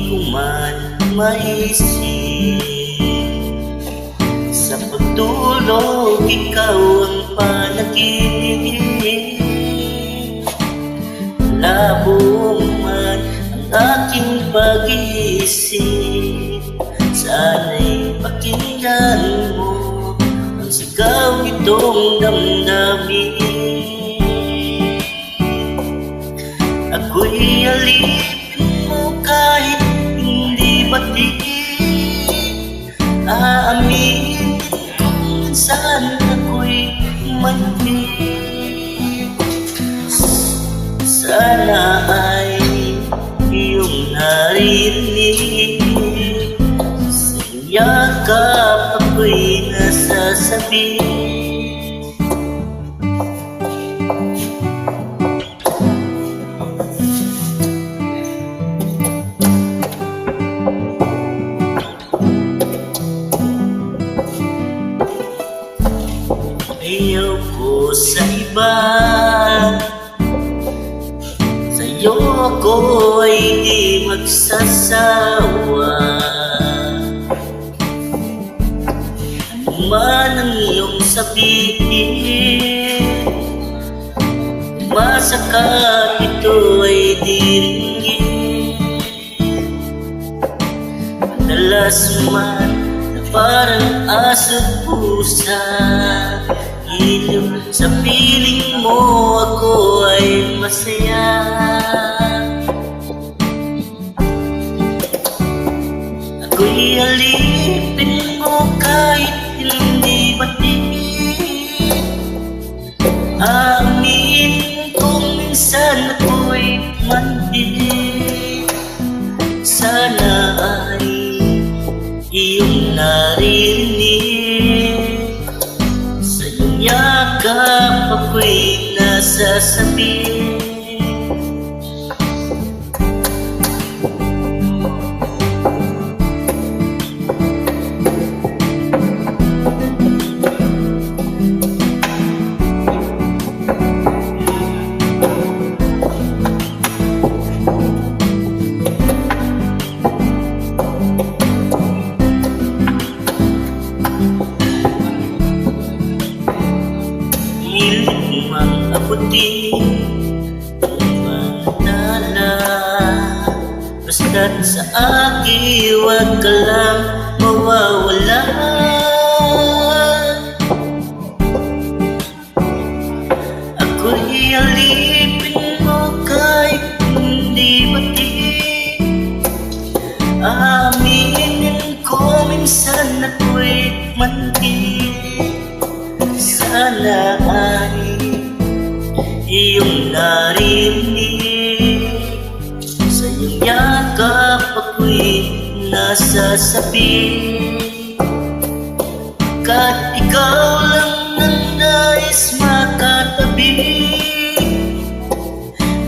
ko man maisip. Sa pagtulog, ikaw ang panaginip. Labo man ang aking pag-iisip. Sana'y pakinggan mo ang sigaw nitong damdamin. Ako'y alipin mo kahit hindi batiin. Aaminin kung minsan ako'y manhid. Sana ay iyong naririnig. Sa yakap ako'y nasasabi. Ayaw ko sa iba, sa'yo ako ay di magsasawa. Ano man ang iyong sabihin, masakit ito ay di ringgit. Madalas man na parang aso't pusa, sa piling mo ako ay masaya. Ako'y alipin mo kahit hindi batiin. Aaminin kung minsan ako'y manhid. Sana ay iyong naririnig. Yakap ako'y nasasabi. Mang abuti ang pagdala, basta't sa akin huwag ka lang mawawala. Ako'y alipin mo kahit hindi batiin. Aaminin ko minsan ako'y manhid. Sana ay iyong narinig. Sa iyong yakap ako'y nasasabi. Kahit ikaw lang ang nais makatabi.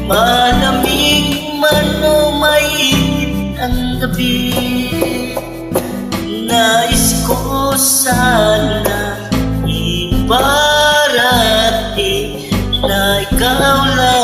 Malamig man o mainit ang gabi, nais ko sana iparating na ikaw lang